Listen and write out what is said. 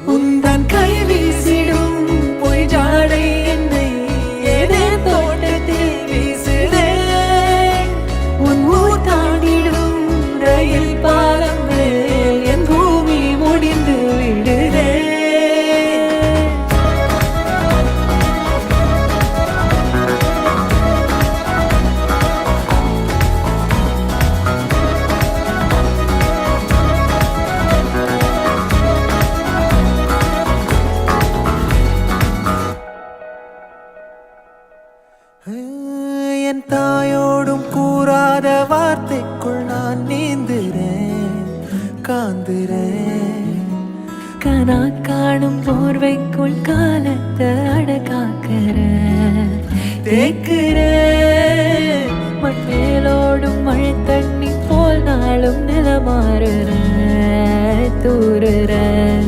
உந்தன் கை வீசிடும் பொய் ஜாடை என்னை ஏதே தோட்டத்தில் வீசுதே. உன் ஊர் தாண்டிடும் ரயில் பாலம் மேல் என் பூமி முடிந்து விடுதே. என் தாயோடும் கூறாத வார்த்தைக்குள் நான் நீந்துறேன், காந்துறேன். கனா காணும் போர்வைக்குள் காலத்தை அடக்காக்கிற தேக்குறேன். மண்மேலோடும் மழை தண்ணி போல் நாளும் நிலமாறுற தூறுற.